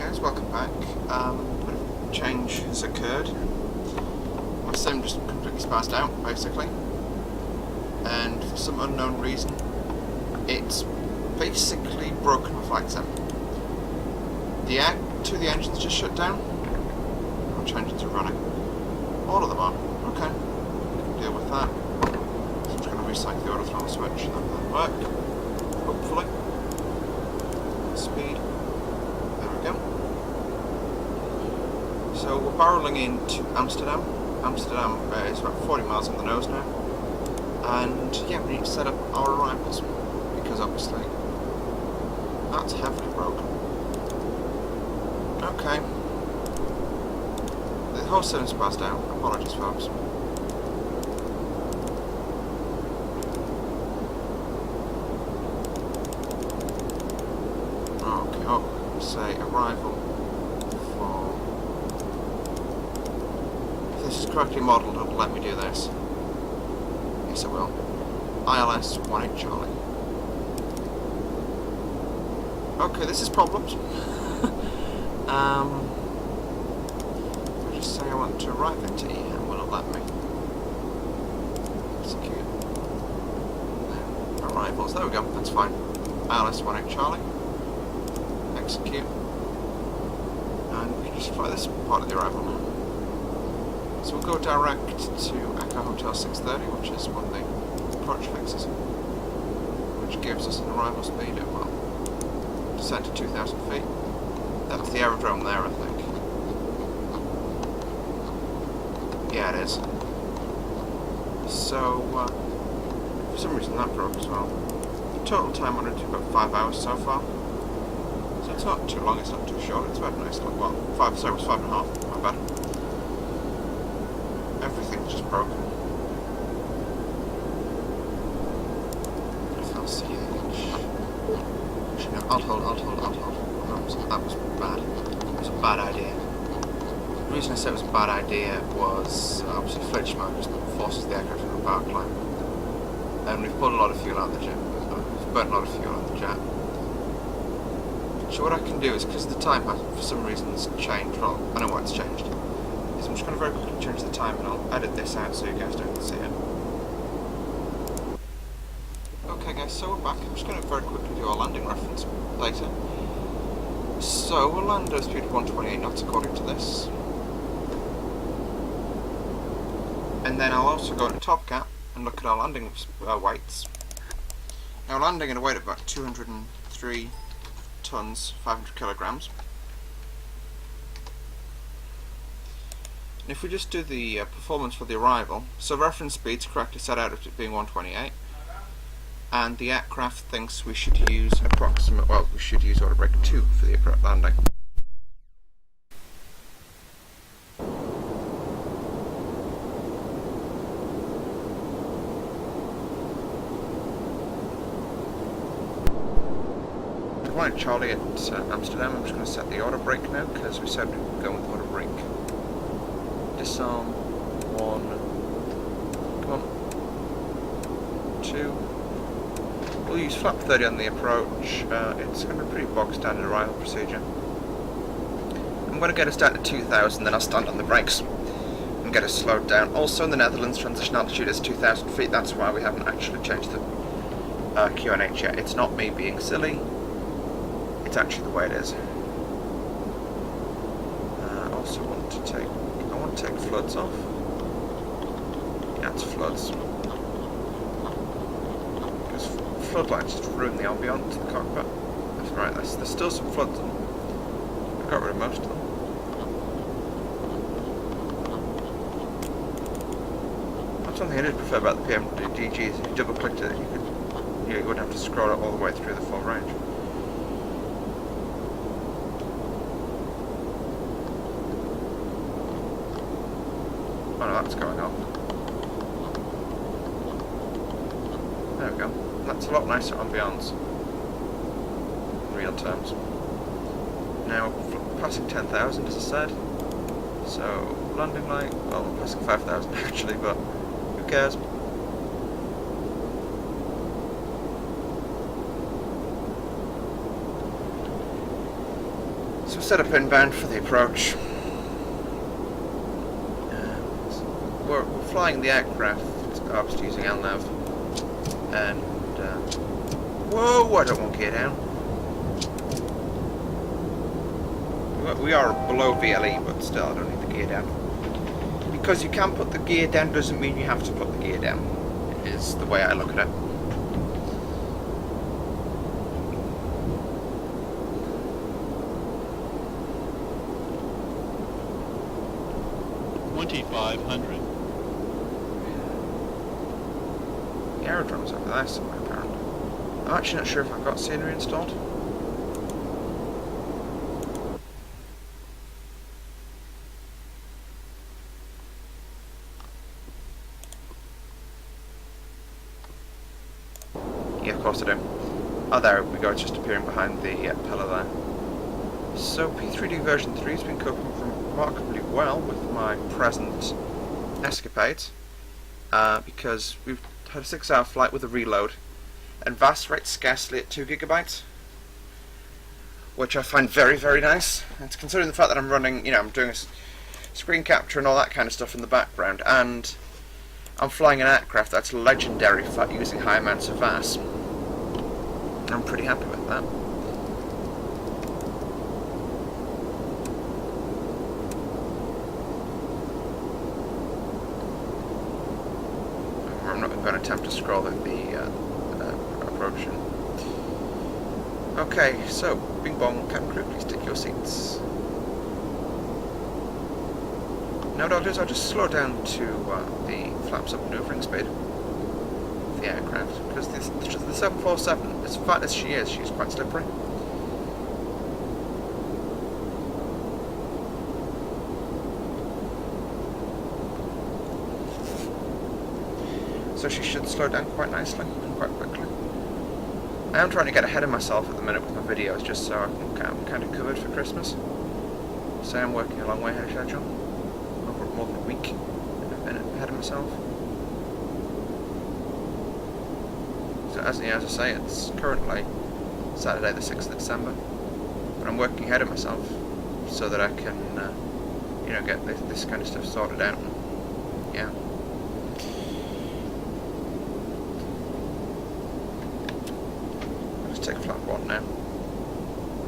guys, welcome back. A bit of change has occurred. My sim just completely spazzed out, basically. And for some unknown reason, it's basically broken my flight sim. Two of the engines just shut down. I'll change it to running. All of them are. Okay. Deal with that. So I'm just going to recycle the auto throttle switch. That'll work. Hopefully. Speed. There we go. So we're barreling into Amsterdam. Amsterdam is about 40 miles on the nose now. And yeah, we need to set up our arrivals. Because obviously, that's heavily broken. Okay. The whole system's passed out. Apologies, folks. Okay, oh, say arrival for... If this is correctly modelled, it'll let me do this. Yes, it will. ILS 18 Charlie. Okay, this is problems. I just say I want to arrive into EM, will it let me? Execute. Arrivals, there we go, that's fine. ILS 18 Charlie. Execute. And we can just fly this part of the arrival now. So we'll go direct to Echo Hotel 630, which is one of the approach fixes, which gives us an arrival speed of, well, descent to 2,000 feet. That's the aerodrome there, I think. Yeah, it is. So, for some reason that broke as well. The total time on it took about 5 hours so far. So it's not too long, it's not too short, it's about nice. Well, 5, sorry, it was 5.5, my bad. Everything's just broken. I can't see anything. No, I'll hold. That was bad. It was a bad idea. The reason I said it was a bad idea was obviously flinch mode just forces the aircraft into a power climb. And we've pulled a lot of fuel out of the jet. We've burnt a lot of fuel out of the jet. So what I can do is, because the time has for some reason it's changed, well, I know why it's changed, is I'm just going to very quickly change the time and I'll edit this out so you guys don't see it. Okay guys, so we're back. I'm just going to very quickly do our landing reference later. So we'll land at speed of 128 knots according to this. And then I'll also go into Top Cap and look at our landing weights. Now landing at a weight of about 203 tons, 500 kilograms. And if we just do the performance for the arrival, so reference speed's correctly set out as being 128. And the aircraft thinks we should use we should use order brake 2 for the landing. Right, Charlie at Amsterdam, I'm just going to set the order brake now, because we said we'd go with order brake. Disarm, 1, come on, 2. We'll use flap 30 on the approach. It's going to be pretty bog standard arrival procedure. I'm going to get us down to 2,000, then I'll stand on the brakes and get us slowed down. Also in the Netherlands, transition altitude is 2,000 feet, that's why we haven't actually changed the QNH yet. It's not me being silly, it's actually the way it is. I also want to take floods off. Yeah, it's floods. Floodlights just ruin the ambience of the cockpit. That's right, there's still some floods on. I got rid of most of them. That's one thing I did prefer about the P3DV3 is if you double clicked it, you wouldn't have to scroll it all the way through the full range. Oh no, that's going off. There we go. That's a lot nicer ambiance in real terms. Now, passing 10,000 as I said, so landing light, well we're passing 5,000 actually, but who cares? So set up inbound for the approach. We're flying the aircraft, obviously using LNAV, and whoa, I don't want gear down. We are below VLE, but still, I don't need the gear down. Because you can put the gear down doesn't mean you have to put the gear down, is the way I look at it. The aerodrome's over there somewhere, apparently. I'm actually not sure if I've got scenery installed. Yeah, of course I do. Oh, there we go, it's just appearing behind the pillar there. So, P3D version 3 has been coping remarkably well with my present escapades, because we've had a 6-hour flight with a reload, and VAS rates scarcely at 2 gigabytes, which I find very, very nice. And considering the fact that I'm running, I'm doing a screen capture and all that kind of stuff in the background, and I'm flying an aircraft that's legendary for using high amounts of VAS. I'm pretty happy with that. I'm not going to attempt to scroll at the approach. Okay, so, bing bong, cabin crew, please take your seats. Now what I'll do is I'll just slow down to the flaps up maneuvering speed of the aircraft, because the 747, as fat as she is, she's quite slippery. So she should slow down quite nicely and quite quickly. I am trying to get ahead of myself at the minute with my videos, just so I'm kind of covered for Christmas. So I'm working a long way ahead of schedule, over more than a week ahead of myself. So as I say, it's currently Saturday the 6th of December, but I'm working ahead of myself so that I can, get this kind of stuff sorted out. And, yeah. Take flap 1 now.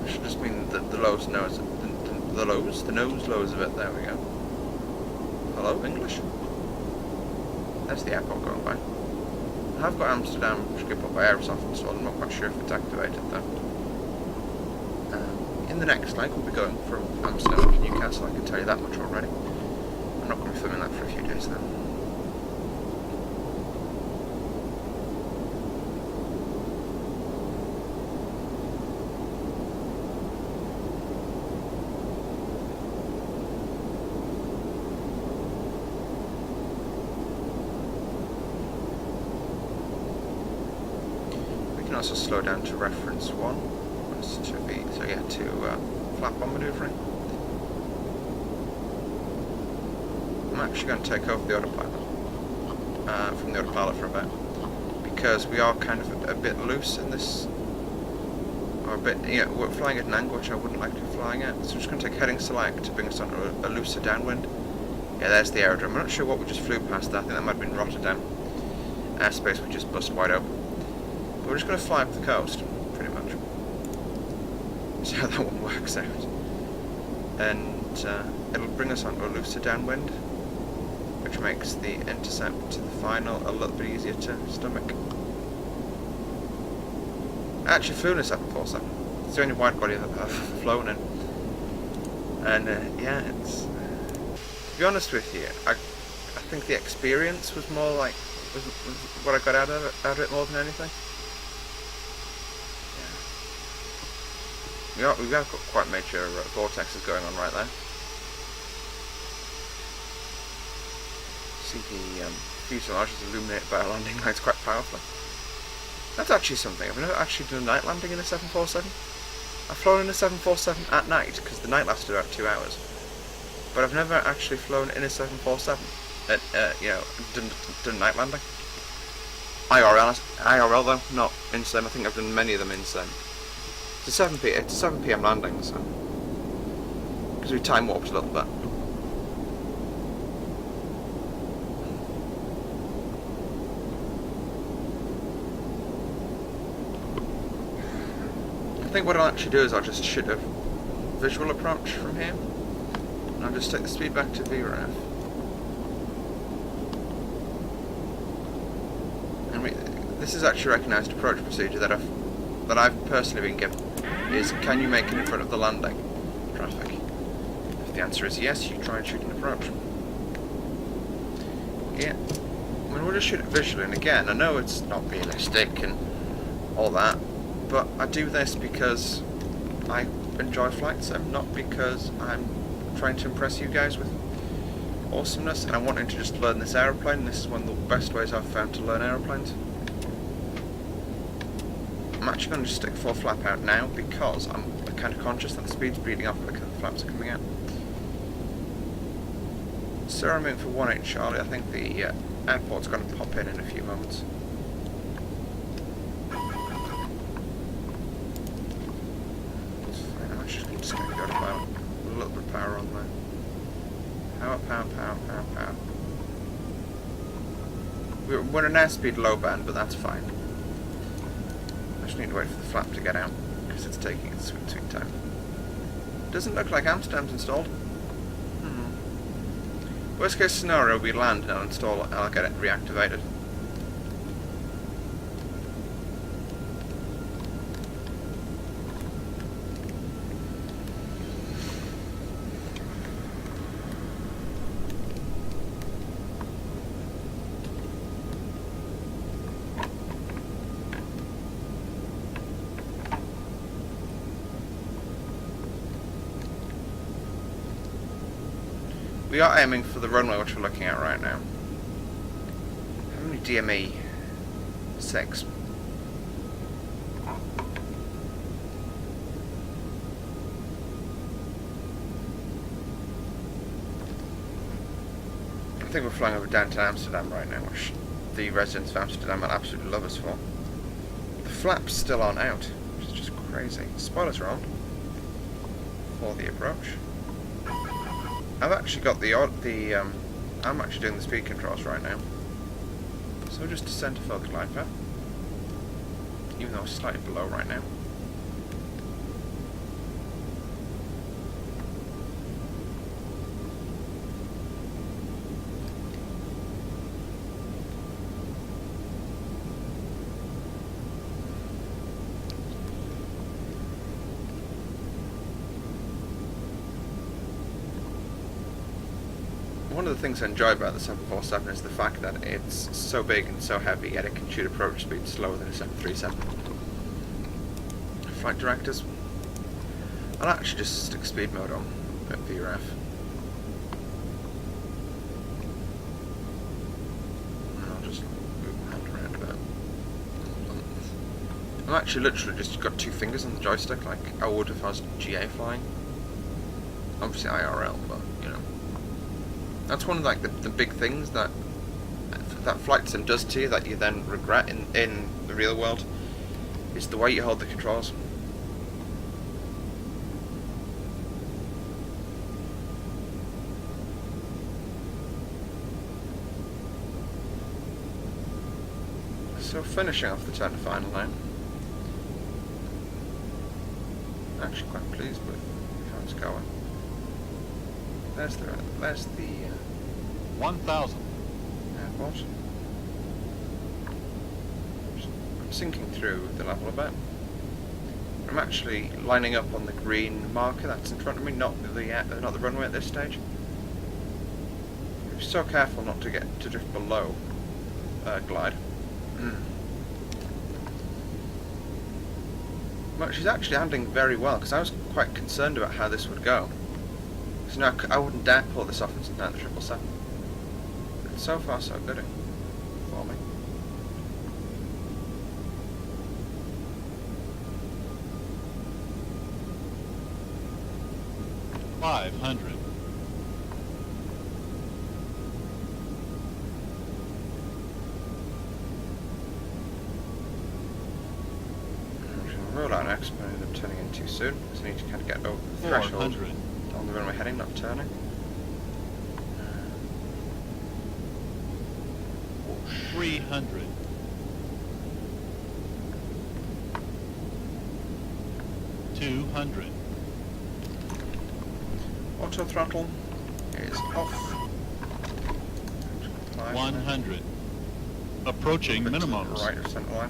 I should just mean the nose lows a bit. There we go. Hello, English. There's the airport going by. I have got Amsterdam Schiphol by Aerosoft installed. I'm not quite sure if it's activated though. In the next leg, we'll be going from Amsterdam to Newcastle. I can tell you that much already. I'm not going to be filming that for a few days now. Also slow down to reference 1, to flap 1 maneuvering. I'm actually going to take over the autopilot from the autopilot for a bit, because we are kind of a bit loose in this, or a bit, we're flying at an angle which I wouldn't like to be flying at, so I'm just going to take heading select to bring us onto a looser downwind. Yeah, there's the aerodrome. I'm not sure what we just flew past that. I think that might have been Rotterdam. Airspace we just bust wide open. We're just going to fly up the coast, pretty much. See how that one works out. And it'll bring us onto a looser downwind, which makes the intercept to the final a little bit easier to stomach. I actually flew in a 747. It's the only wide body I've flown in. And yeah, it's... to be honest with you, I think the experience was more like... was what I got out of it more than anything. We've got quite major vortexes going on right there. See the fuselage is illuminated by a landing lights quite powerfully. That's actually something. I've never actually done a night landing in a 747. I've flown in a 747 at night, because the night lasted about 2 hours. But I've never actually flown in a 747 at, done night landing. IRL though, not in sim. I think I've done many of them in sim. It's a 7 p.m. landing, so because we time warped a little bit. I think what I'll actually do is I'll just shoot a visual approach from here, and I'll just take the speed back to VRF. And this is actually a recognised approach procedure that I've personally been given. Is can you make it in front of the landing traffic? If the answer is yes, you try and shoot an approach. Yeah, I mean, we'll just shoot it visually, and again, I know it's not realistic and all that, but I do this because I enjoy flight sim, not because I'm trying to impress you guys with awesomeness, and I'm wanting to just learn this aeroplane. This is one of the best ways I've found to learn aeroplanes. I'm actually going to just stick full flap out now because I'm kind of conscious that the speed's bleeding off because the flaps are coming out. So I'm in for 18 Charlie. I think the airport's going to pop in a few moments. It's fine. I'm actually just going to go to power. A little bit of power on there. Power. We're an airspeed low band, but that's fine. I just need to wait for the flap to get out, because it's taking its sweet time. Doesn't look like Amsterdam's installed. Worst case scenario, we land and I'll install it and I'll get it reactivated. We are aiming for the runway which we're looking at right now. How many DME? 6. I think we're flying over downtown Amsterdam right now, which the residents of Amsterdam will absolutely love us for. The flaps still aren't out, which is just crazy. Spoilers are on for the approach. I've actually got I'm actually doing the speed controls right now. So we'll just descend to fill the glide path. Even though it's slightly below right now. One of the things I enjoy about the 747 is the fact that it's so big and so heavy, yet it can shoot approach speed slower than a 737. Flight directors. I'll actually just stick speed mode on at VRF. And I'll just move my hand around a bit. I've actually literally just got 2 fingers on the joystick like I would if I was GA flying. Obviously IRL, but you know. That's one of like the big things that flight sim does to you that you then regret in the real world, is the way you hold the controls. So finishing off the turn to final line. Actually quite pleased with how it's going. There's the 1,000 airport. I'm sinking through the level a bit. I'm actually lining up on the green marker that's in front of me, not the runway at this stage. I'm so careful not to get to drift below glide. Well, she's actually handling very well because I was quite concerned about how this would go. So now I wouldn't dare pull this off and send out the 777. But so far so good for me. $500. Roll out next, but I ended up turning in too soon because I need to kind of get over the threshold. on the runway heading, not turning. Whoosh. 300. 200. Auto throttle is off. 100. Approaching minimums. Right of centre line.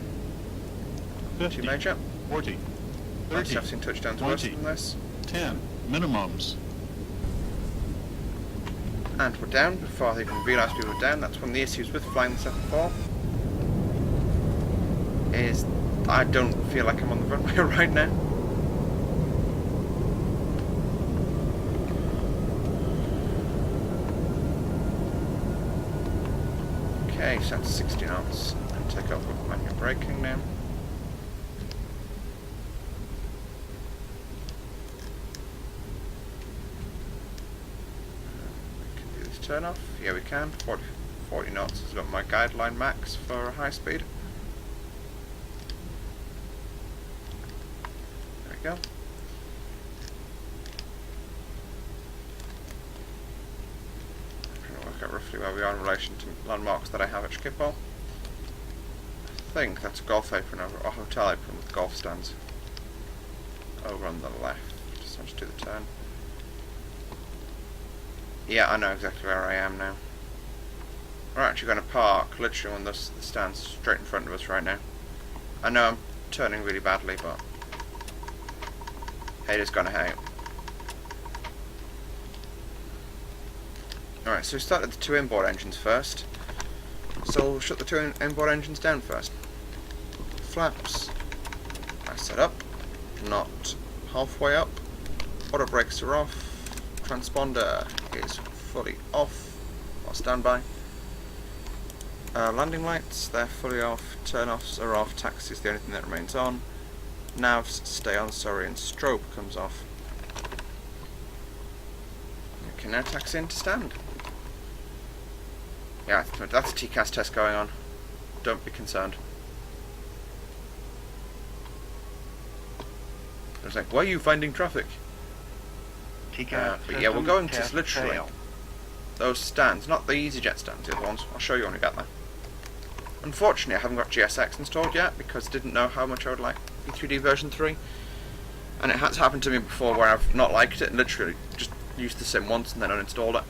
50. 2 major. 40. Nice, 30. I've seen touchdowns worse 20. than this. 10. Minimums. And we're down before I even realised we were down. That's one of the issues with flying the 7-4. Is I don't feel like I'm on the runway right now. Okay, set to 60 knots and take off with manual braking now. We can do this turn off. Yeah, we can. 40 knots is about my guideline max for high speed. There we go. Work out roughly where we are in relation to landmarks that I have at Schiphol. I think that's a golf apron over a hotel apron with golf stands over on the left. Just want to do the turn. Yeah, I know exactly where I am now. We're actually going to park literally on the stands straight in front of us right now. I know I'm turning really badly, but haters gonna hate. Alright, so we started the 2 inboard engines first. So we'll shut the 2 inboard engines down first. Flaps are set up, not halfway up. Auto brakes are off. Transponder is fully off, or standby. Landing lights, they're fully off. Turn-offs are off. Taxi is the only thing that remains on. Navs stay on, sorry, and strobe comes off. We can now taxi into stand. Yeah, that's a TCAS test going on. Don't be concerned. I was like, why are you finding traffic? But yeah, we're going to literally those stands, not the EasyJet stands, the other ones. I'll show you when we get there. Unfortunately, I haven't got GSX installed yet because I didn't know how much I would like P3D version 3. And it has happened to me before where I've not liked it and literally just used the sim once and then uninstalled it.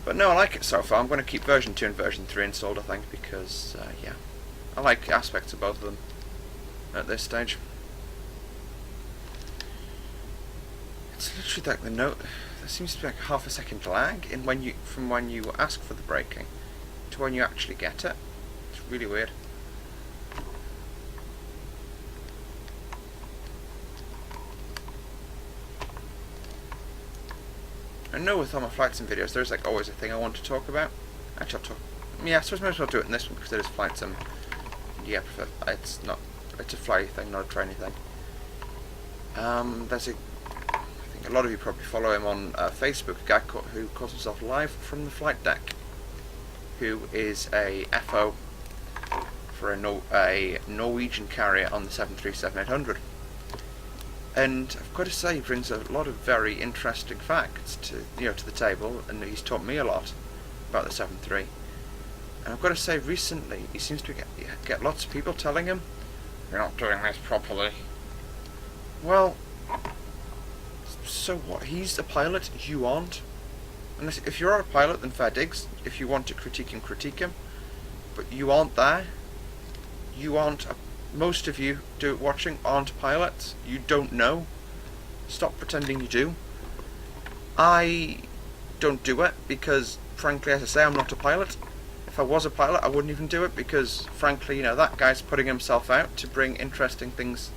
But no, I like it so far. I'm going to keep version 2 and version 3 installed, I think, because, yeah, I like aspects of both of them at this stage. It's literally like the note. There seems to be like half a second lag in from when you ask for the braking to when you actually get it. It's really weird. I know with all my flights and videos, there's like always a thing I want to talk about. Actually, I'll talk. Yeah, I suppose I might as well do it in this one because it is flight sim. Yeah, it's not. It's a flight thing, not a training thing. There's I think a lot of you probably follow him on Facebook. A guy who calls himself Live from the Flight Deck, who is a FO for a Norwegian carrier on the 737-800. And I've got to say, he brings a lot of very interesting facts to the table, and he's taught me a lot about the 7.3. And I've got to say, recently he seems to get lots of people telling him, "You're not doing this properly." Well, so what? He's a pilot, you aren't. And if you're a pilot, then fair digs. If you want to critique him, but you aren't there. You aren't. Most of you watching aren't pilots. You don't know. Stop pretending you do. I don't do it because, frankly, as I say, I'm not a pilot. If I was a pilot, I wouldn't even do it because, frankly, that guy's putting himself out to bring interesting things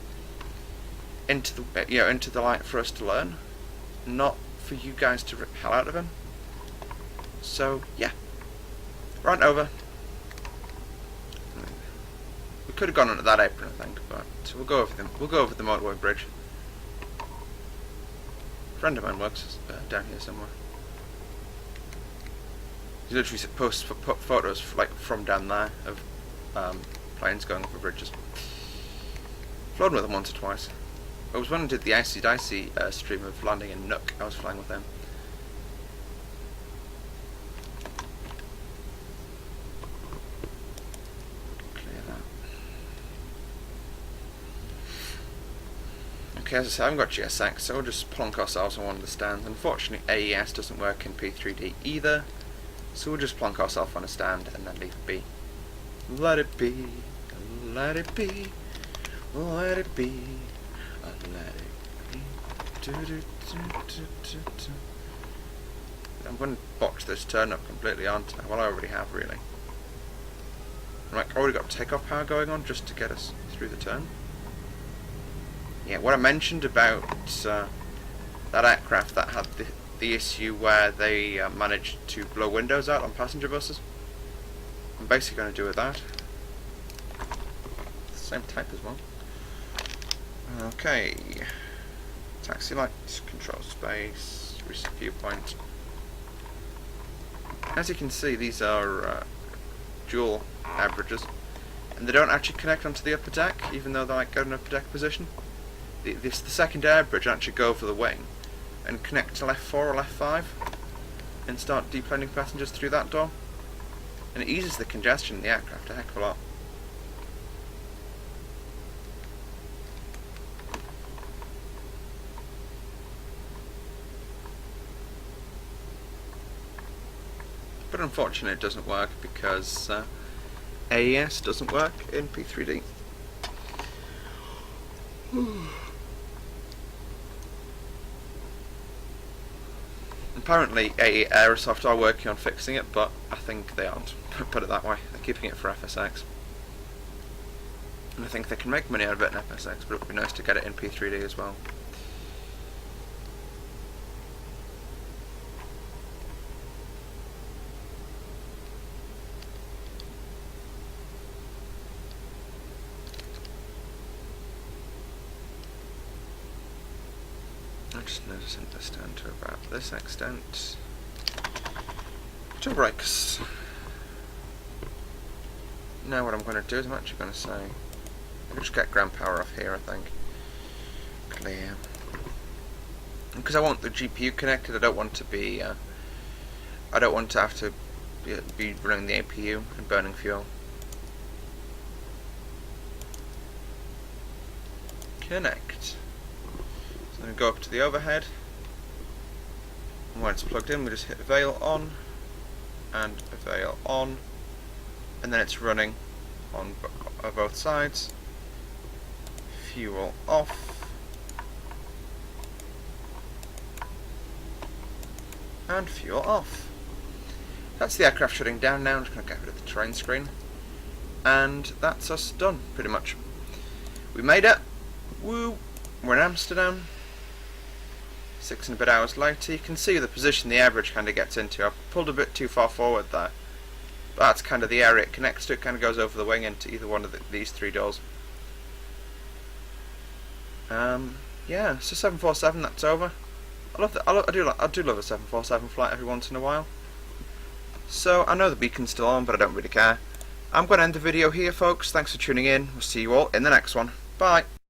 into the light for us to learn, not for you guys to rip hell out of him. So yeah, rant over. We could have gone onto that apron, I think, but we'll go over them. We'll go over the motorway bridge. A friend of mine works down here somewhere. He literally posts photos from down there of planes going over bridges. Flown with them once or twice. It was when I did the Icy Dicey stream of landing in Nook, I was flying with them. Clear that. Okay, as I said, I haven't got GSX, so we'll just plonk ourselves on one of the stands. Unfortunately, AES doesn't work in P3D either, so we'll just plonk ourselves on a stand and then leave it be. Let it be, let it be, let it be, let it be. Do, do, do, do, do, do. I'm going to botch this turn up completely, aren't I? Well, I already have, really. Like, I already got takeoff power going on just to get us through the turn. Yeah, what I mentioned about that aircraft that had the issue where they managed to blow windows out on passenger buses, I'm basically going to do with that. Same type as well. Okay. Taxi lights, control space, recent viewpoint. As you can see, these are dual averages, and they don't actually connect onto the upper deck, even though they're like got an upper deck position. The second air-bridge actually go over the wing and connect to left 4 or left 5 and start deplaning passengers through that door, and it eases the congestion in the aircraft a heck of a lot. But unfortunately it doesn't work because AES doesn't work in P3D. Apparently Aerosoft are working on fixing it, but I think they aren't. Put it that way. They're keeping it for FSX. And I think they can make money out of it in FSX, but it would be nice to get it in P3D as well. I'm just noticing this down to about this extent. Two brakes. Now what I'm going to do is I'm actually going to say, I'll just get ground power off here, I think. Clear. Because I want the GPU connected, I don't want to be, I don't want to have to be running the APU and burning fuel. Connect. So I'm going to go up to the overhead, and when it's plugged in we just hit veil on and veil on, and then it's running on both sides. Fuel off and fuel off. That's the aircraft shutting down now. I'm just going to get rid of the terrain screen, and that's us done pretty much. We made it. Woo! We're in Amsterdam. 6 and a bit hours later. You can see the position the average kind of gets into. I pulled a bit too far forward there. But that's kind of the area it connects to. It kind of goes over the wing into either one of these 3 doors. Yeah, so 747, that's over. I do love a 747 flight every once in a while. So I know the beacon's still on, but I don't really care. I'm going to end the video here, folks. Thanks for tuning in. We'll see you all in the next one. Bye.